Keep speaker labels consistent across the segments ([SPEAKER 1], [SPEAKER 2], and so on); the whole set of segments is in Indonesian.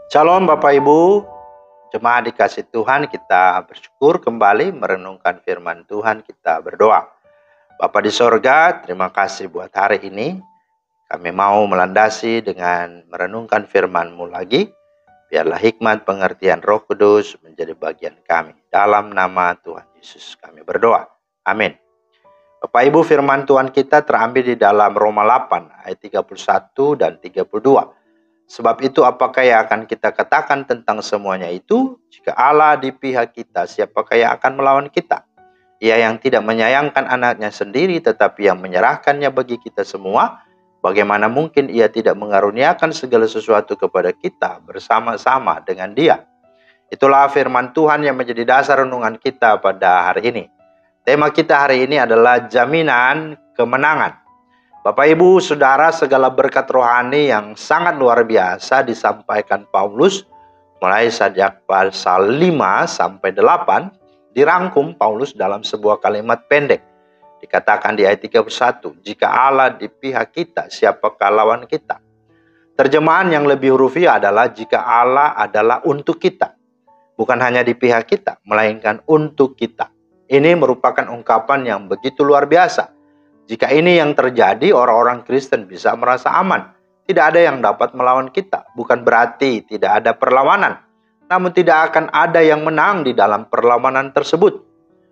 [SPEAKER 1] Shalom Bapak Ibu, jemaat dikasih Tuhan, kita bersyukur kembali merenungkan firman Tuhan, kita berdoa. Bapa di sorga, terima kasih buat hari ini. Kami mau melandasi dengan merenungkan firman-Mu lagi. Biarlah hikmat pengertian Roh Kudus menjadi bagian kami. Dalam nama Tuhan Yesus kami berdoa. Amin. Bapak Ibu, firman Tuhan kita terambil di dalam Roma 8 ayat 31 dan 32. Sebab itu apakah yang akan kita katakan tentang semuanya itu? Jika Allah di pihak kita, siapakah yang akan melawan kita? Ia yang tidak menyayangkan anaknya sendiri, tetapi yang menyerahkannya bagi kita semua, bagaimana mungkin ia tidak mengaruniakan segala sesuatu kepada kita bersama-sama dengan Dia? Itulah firman Tuhan yang menjadi dasar renungan kita pada hari ini. Tema kita hari ini adalah jaminan kemenangan. Bapak Ibu Saudara, segala berkat rohani yang sangat luar biasa disampaikan Paulus mulai sejak pasal 5 sampai 8 dirangkum Paulus dalam sebuah kalimat pendek. Dikatakan di ayat 31, jika Allah di pihak kita, siapakah lawan kita? Terjemahan yang lebih hurufiah adalah jika Allah adalah untuk kita. Bukan hanya di pihak kita, melainkan untuk kita. Ini merupakan ungkapan yang begitu luar biasa. Jika ini yang terjadi, orang-orang Kristen bisa merasa aman. Tidak ada yang dapat melawan kita. Bukan berarti tidak ada perlawanan. Namun tidak akan ada yang menang di dalam perlawanan tersebut.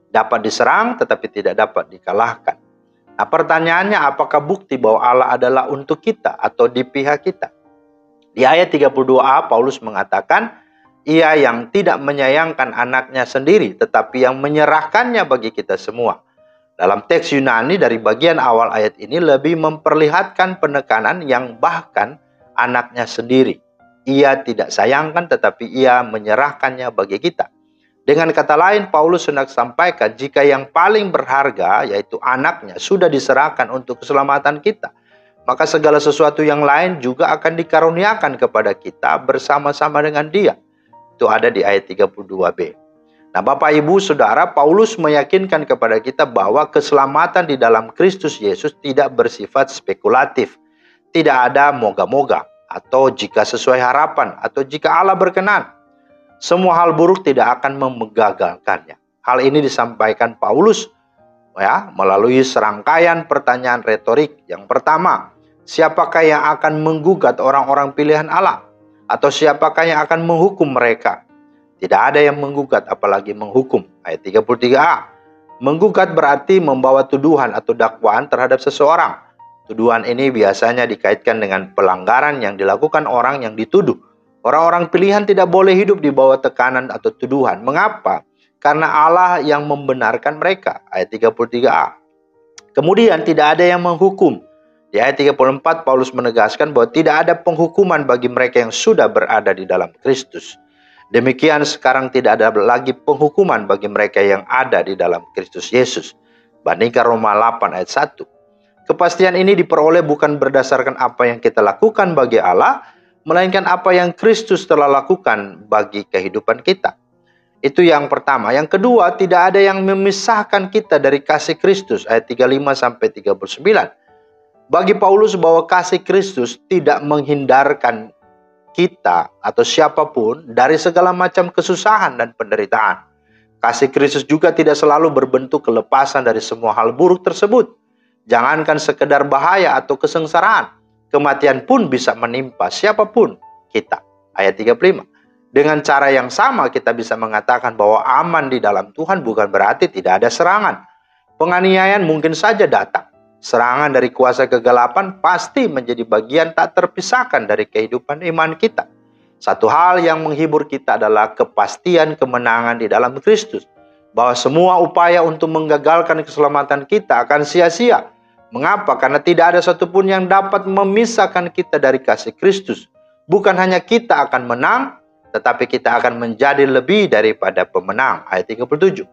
[SPEAKER 1] Dapat diserang tetapi tidak dapat dikalahkan. Nah, pertanyaannya, apakah bukti bahwa Allah adalah untuk kita atau di pihak kita? Di ayat 32a Paulus mengatakan, ia yang tidak menyayangkan anaknya sendiri tetapi yang menyerahkannya bagi kita semua. Dalam teks Yunani dari bagian awal ayat ini lebih memperlihatkan penekanan yang bahkan anaknya sendiri. Ia tidak sayangkan tetapi ia menyerahkannya bagi kita. Dengan kata lain, Paulus hendak sampaikan jika yang paling berharga yaitu anaknya sudah diserahkan untuk keselamatan kita, maka segala sesuatu yang lain juga akan dikaruniakan kepada kita bersama-sama dengan Dia. Itu ada di ayat 32b. Nah, Bapak Ibu Saudara, Paulus meyakinkan kepada kita bahwa keselamatan di dalam Kristus Yesus tidak bersifat spekulatif. Tidak ada moga-moga, atau jika sesuai harapan, atau jika Allah berkenan. Semua hal buruk tidak akan menggagalkannya. Hal ini disampaikan Paulus melalui serangkaian pertanyaan retorik. Yang pertama, siapakah yang akan menggugat orang-orang pilihan Allah? Atau siapakah yang akan menghukum mereka? Tidak ada yang menggugat apalagi menghukum. Ayat 33a. Menggugat berarti membawa tuduhan atau dakwaan terhadap seseorang. Tuduhan ini biasanya dikaitkan dengan pelanggaran yang dilakukan orang yang dituduh. Orang-orang pilihan tidak boleh hidup di bawah tekanan atau tuduhan. Mengapa? Karena Allah yang membenarkan mereka. Ayat 33a. Kemudian tidak ada yang menghukum. Di ayat 34 Paulus menegaskan bahwa tidak ada penghukuman bagi mereka yang sudah berada di dalam Kristus. Demikian sekarang tidak ada lagi penghukuman bagi mereka yang ada di dalam Kristus Yesus. Bandingkan Roma 8 ayat 1. Kepastian ini diperoleh bukan berdasarkan apa yang kita lakukan bagi Allah, melainkan apa yang Kristus telah lakukan bagi kehidupan kita. Itu yang pertama. Yang kedua, tidak ada yang memisahkan kita dari kasih Kristus. Ayat 35 sampai 39. Bagi Paulus bahwa kasih Kristus tidak menghindarkan kita atau siapapun dari segala macam kesusahan dan penderitaan. Kasih Kristus juga tidak selalu berbentuk kelepasan dari semua hal buruk tersebut. Jangankan sekedar bahaya atau kesengsaraan, kematian pun bisa menimpa siapapun kita. Ayat 35. Dengan cara yang sama kita bisa mengatakan bahwa aman di dalam Tuhan bukan berarti tidak ada serangan. Penganiayaan mungkin saja datang. Serangan dari kuasa kegelapan pasti menjadi bagian tak terpisahkan dari kehidupan iman kita. Satu hal yang menghibur kita adalah kepastian kemenangan di dalam Kristus. Bahwa semua upaya untuk menggagalkan keselamatan kita akan sia-sia. Mengapa? Karena tidak ada satupun yang dapat memisahkan kita dari kasih Kristus. Bukan hanya kita akan menang, tetapi kita akan menjadi lebih daripada pemenang. Ayat 37.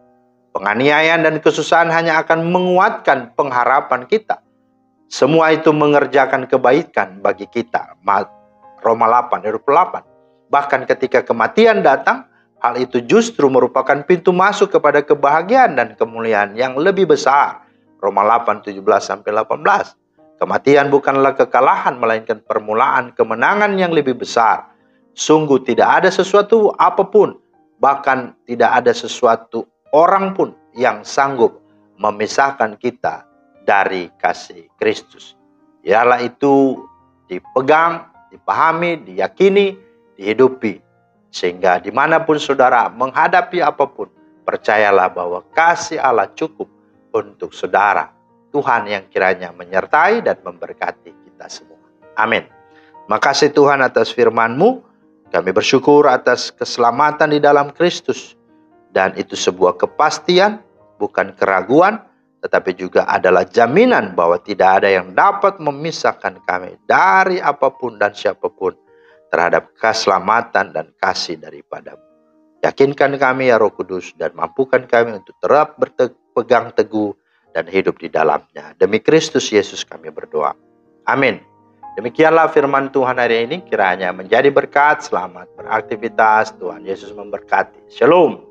[SPEAKER 1] Penganiayaan dan kesusahan hanya akan menguatkan pengharapan kita. Semua itu mengerjakan kebaikan bagi kita. Roma 8 ayat 28. Bahkan ketika kematian datang, hal itu justru merupakan pintu masuk kepada kebahagiaan dan kemuliaan yang lebih besar. Roma 8 17 sampai 18. Kematian bukanlah kekalahan, melainkan permulaan kemenangan yang lebih besar. Sungguh tidak ada sesuatu apapun, bahkan tidak ada sesuatu orang pun yang sanggup memisahkan kita dari kasih Kristus. Biarlah itu dipegang, dipahami, diyakini, dihidupi. Sehingga dimanapun saudara menghadapi apapun, percayalah bahwa kasih Allah cukup untuk saudara. Tuhan yang kiranya menyertai dan memberkati kita semua. Amin. Makasih Tuhan atas firman-Mu. Kami bersyukur atas keselamatan di dalam Kristus. Dan itu sebuah kepastian, bukan keraguan, tetapi juga adalah jaminan bahwa tidak ada yang dapat memisahkan kami dari apapun dan siapapun terhadap keselamatan dan kasih daripada-Mu. Yakinkan kami ya Roh Kudus, dan mampukan kami untuk tetap berpegang teguh dan hidup di dalamnya. Demi Kristus Yesus kami berdoa. Amin. Demikianlah firman Tuhan hari ini, kiranya menjadi berkat. Selamat beraktivitas, Tuhan Yesus memberkati. Shalom.